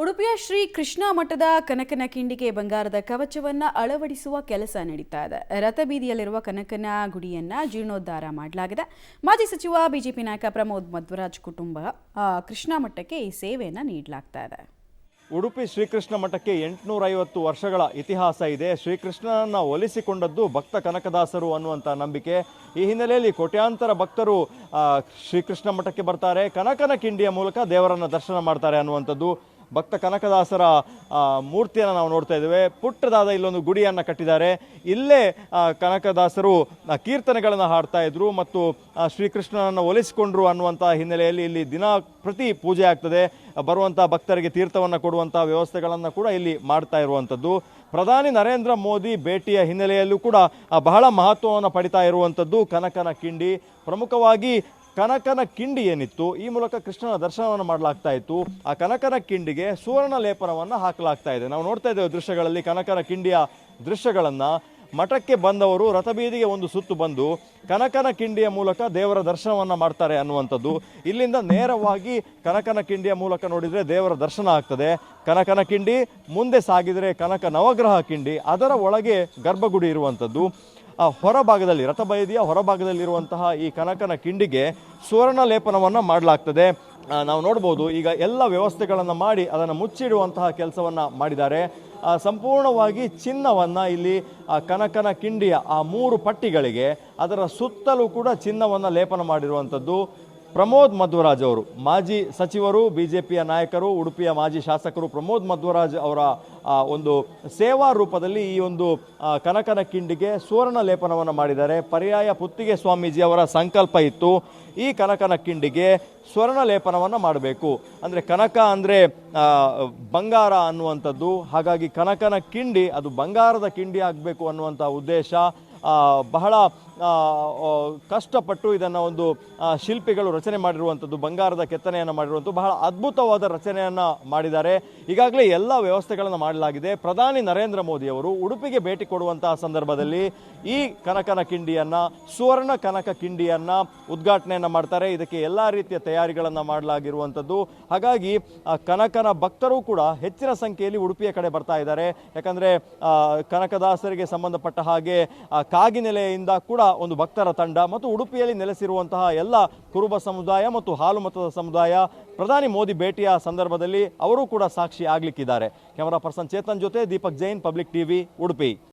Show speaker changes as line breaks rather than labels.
ಉಡುಪಿಯ ಶ್ರೀ ಕೃಷ್ಣ ಮಠದ ಕನಕನ ಕಿಂಡಿಗೆ ಬಂಗಾರದ ಕವಚವನ್ನು ಅಳವಡಿಸುವ ಕೆಲಸ ನಡೀತಾ ಇದೆ. ರಥಬೀದಿಯಲ್ಲಿರುವ ಕನಕನ ಗುಡಿಯನ್ನ ಜೀರ್ಣೋದ್ಧಾರ ಮಾಡಲಾಗಿದೆ. ಮಾಜಿ ಸಚಿವ ಬಿಜೆಪಿ ನಾಯಕ ಪ್ರಮೋದ್ ಮಧ್ವರಾಜ್ ಕುಟುಂಬ ಕೃಷ್ಣ ಮಠಕ್ಕೆ ಈ ಸೇವೆಯನ್ನು ನೀಡಲಾಗ್ತಾ ಇದೆ.
ಉಡುಪಿ ಶ್ರೀಕೃಷ್ಣ ಮಠಕ್ಕೆ 850 ವರ್ಷಗಳ ಇತಿಹಾಸ ಇದೆ. ಶ್ರೀಕೃಷ್ಣನನ್ನು ಒಲಿಸಿಕೊಂಡದ್ದು ಭಕ್ತ ಕನಕದಾಸರು ಅನ್ನುವಂಥ ನಂಬಿಕೆ. ಈ ಹಿನ್ನೆಲೆಯಲ್ಲಿ ಕೋಟ್ಯಾಂತರ ಭಕ್ತರು ಶ್ರೀಕೃಷ್ಣ ಮಠಕ್ಕೆ ಬರ್ತಾರೆ, ಕನಕನ ಕಿಂಡಿಯ ಮೂಲಕ ದೇವರನ್ನು ದರ್ಶನ ಮಾಡ್ತಾರೆ ಅನ್ನುವಂಥದ್ದು. ಭಕ್ತ ಕನಕದಾಸರ ಮೂರ್ತಿಯನ್ನು ನಾವು ನೋಡ್ತಾ ಇದ್ದೇವೆ. ಪುಟ್ಟದಾದ ಇಲ್ಲೊಂದು ಗುಡಿಯನ್ನು ಕಟ್ಟಿದ್ದಾರೆ. ಇಲ್ಲೇ ಕನಕದಾಸರು ಕೀರ್ತನೆಗಳನ್ನು ಹಾಡ್ತಾ ಇದ್ರು ಮತ್ತು ಶ್ರೀಕೃಷ್ಣನನ್ನು ಒಲಿಸಿಕೊಂಡ್ರು ಅನ್ನುವಂಥ ಹಿನ್ನೆಲೆಯಲ್ಲಿ ಇಲ್ಲಿ ದಿನ ಪ್ರತಿ ಪೂಜೆ ಆಗ್ತದೆ. ಬರುವಂಥ ಭಕ್ತರಿಗೆ ತೀರ್ಥವನ್ನು ಕೊಡುವಂಥ ವ್ಯವಸ್ಥೆಗಳನ್ನು ಕೂಡ ಇಲ್ಲಿ ಮಾಡ್ತಾ ಇರುವಂಥದ್ದು. ಪ್ರಧಾನಿ ನರೇಂದ್ರ ಮೋದಿ ಭೇಟಿಯ ಹಿನ್ನೆಲೆಯಲ್ಲೂ ಕೂಡ ಬಹಳ ಮಹತ್ವವನ್ನು ಪಡಿತಾ ಇರುವಂಥದ್ದು ಕನಕನ ಕಿಂಡಿ. ಪ್ರಮುಖವಾಗಿ ಕನಕನ ಕಿಂಡಿ ಏನಿತ್ತು, ಈ ಮೂಲಕ ಕೃಷ್ಣನ ದರ್ಶನವನ್ನು ಮಾಡಲಾಗ್ತಾ ಇತ್ತು. ಆ ಕನಕನ ಕಿಂಡಿಗೆ ಸುವರ್ಣ ಲೇಪನವನ್ನು ಹಾಕಲಾಗ್ತಾ ಇದೆ. ನಾವು ನೋಡ್ತಾ ಇದ್ದೇವೆ ದೃಶ್ಯಗಳಲ್ಲಿ ಕನಕನ ಕಿಂಡಿಯ ದೃಶ್ಯಗಳನ್ನು. ಮಠಕ್ಕೆ ಬಂದವರು ರಥಬೀದಿಗೆ ಒಂದು ಸುತ್ತು ಬಂದು ಕನಕನ ಕಿಂಡಿಯ ಮೂಲಕ ದೇವರ ದರ್ಶನವನ್ನು ಮಾಡ್ತಾರೆ ಅನ್ನುವಂಥದ್ದು. ಇಲ್ಲಿಂದ ನೇರವಾಗಿ ಕನಕನ ಕಿಂಡಿಯ ಮೂಲಕ ನೋಡಿದರೆ ದೇವರ ದರ್ಶನ ಆಗ್ತದೆ. ಕನಕನ ಕಿಂಡಿ ಮುಂದೆ ಸಾಗಿದರೆ ಕನಕ ನವಗ್ರಹ ಕಿಂಡಿ, ಅದರ ಒಳಗೆ ಗರ್ಭಗುಡಿ ಇರುವಂಥದ್ದು. ಹೊರಭಾಗದಲ್ಲಿ ರಥಬೀದಿಯ ಹೊರಭಾಗದಲ್ಲಿರುವಂತಹ ಈ ಕನಕನ ಕಿಂಡಿಗೆ ಸುವರ್ಣ ಲೇಪನವನ್ನು ಮಾಡಲಾಗ್ತದೆ. ನಾವು ನೋಡ್ಬೋದು ಈಗ ಎಲ್ಲ ವ್ಯವಸ್ಥೆಗಳನ್ನು ಮಾಡಿ ಅದನ್ನು ಮುಚ್ಚಿಡುವಂತಹ ಕೆಲಸವನ್ನು ಮಾಡಿದ್ದಾರೆ. ಸಂಪೂರ್ಣವಾಗಿ ಚಿನ್ನವನ್ನು ಇಲ್ಲಿ ಕನಕನ ಕಿಂಡಿಯ ಆ 3 ಪಟ್ಟಿಗಳಿಗೆ ಅದರ ಸುತ್ತಲೂ ಕೂಡ ಚಿನ್ನವನ್ನು ಲೇಪನ ಮಾಡಿರುವಂಥದ್ದು. ಪ್ರಮೋದ್ ಮಧ್ವರಾಜ್ ಅವರು ಮಾಜಿ ಸಚಿವರು, ಬಿಜೆಪಿಯ ನಾಯಕರು, ಉಡುಪಿಯ ಮಾಜಿ ಶಾಸಕರು ಪ್ರಮೋದ್ ಮಧ್ವರಾಜ್ ಅವರ ಒಂದು ಸೇವಾ ರೂಪದಲ್ಲಿ ಈ ಒಂದು ಕನಕನ ಕಿಂಡಿಗೆ ಸುವರ್ಣ ಲೇಪನವನ್ನು ಮಾಡಿದ್ದಾರೆ. ಪರ್ಯಾಯ ಪುತ್ತಿಗೆ ಸ್ವಾಮೀಜಿ ಅವರ ಸಂಕಲ್ಪ ಇತ್ತು, ಈ ಕನಕನ ಕಿಂಡಿಗೆ ಸ್ವರ್ಣ ಲೇಪನವನ್ನು ಮಾಡಬೇಕು. ಅಂದರೆ ಕನಕ ಅಂದರೆ ಬಂಗಾರ ಅನ್ನುವಂಥದ್ದು. ಹಾಗಾಗಿ ಕನಕನ ಕಿಂಡಿ ಅದು ಬಂಗಾರದ ಕಿಂಡಿ ಆಗಬೇಕು ಅನ್ನುವಂಥ ಉದ್ದೇಶ. ಬಹಳ ಕಷ್ಟಪಟ್ಟು ಇದನ್ನು ಒಂದು ಶಿಲ್ಪಿಗಳು ರಚನೆ ಮಾಡಿರುವಂಥದ್ದು, ಬಂಗಾರದ ಕೆತ್ತನೆಯನ್ನು ಮಾಡಿರುವಂಥದ್ದು, ಬಹಳ ಅದ್ಭುತವಾದ ರಚನೆಯನ್ನು ಮಾಡಿದ್ದಾರೆ. ಈಗಾಗಲೇ ಎಲ್ಲ ವ್ಯವಸ್ಥೆಗಳನ್ನು ಮಾಡಲಾಗಿದೆ. ಪ್ರಧಾನಿ ನರೇಂದ್ರ ಮೋದಿ ಅವರು ಉಡುಪಿಗೆ ಭೇಟಿ ಕೊಡುವಂತಹ ಸಂದರ್ಭದಲ್ಲಿ ಈ ಕನಕನ ಕಿಂಡಿಯನ್ನು, ಸುವರ್ಣ ಕನಕ ಕಿಂಡಿಯನ್ನು ಉದ್ಘಾಟನೆಯನ್ನು ಮಾಡ್ತಾರೆ. ಇದಕ್ಕೆ ಎಲ್ಲ ರೀತಿಯ ತಯಾರಿಗಳನ್ನು ಮಾಡಲಾಗಿರುವಂಥದ್ದು. ಹಾಗಾಗಿ ಕನಕನ ಭಕ್ತರು ಕೂಡ ಹೆಚ್ಚಿನ ಸಂಖ್ಯೆಯಲ್ಲಿ ಉಡುಪಿಯ ಕಡೆ ಬರ್ತಾ ಇದ್ದಾರೆ. ಯಾಕಂದರೆ ಕನಕದಾಸರಿಗೆ ಸಂಬಂಧಪಟ್ಟ ಹಾಗೆ ಕಾಗಿನೆಲೆಯಿಂದ ಕೂಡ ಒಂದು ಭಕ್ತರ ತಂಡ ಮತ್ತು ಉಡುಪಿಯಲ್ಲಿ ನೆಲೆಸಿರುವಂತಹ ಎಲ್ಲ ಕುರುಬ ಸಮುದಾಯ ಮತ್ತು ಹಾಲು ಮತದ ಸಮುದಾಯ ಪ್ರಧಾನಿ ಮೋದಿ ಭೇಟಿಯ ಸಂದರ್ಭದಲ್ಲಿ ಅವರು ಕೂಡ ಸಾಕ್ಷಿ ಆಗ್ಲಿಕ್ಕಿದ್ದಾರೆ. ಕ್ಯಾಮರಾ ಪರ್ಸನ್ ಚೇತನ್ ಜೊತೆ ದೀಪಕ್ ಜೈನ್, ಪಬ್ಲಿಕ್ ಟಿವಿ, ಉಡುಪಿ.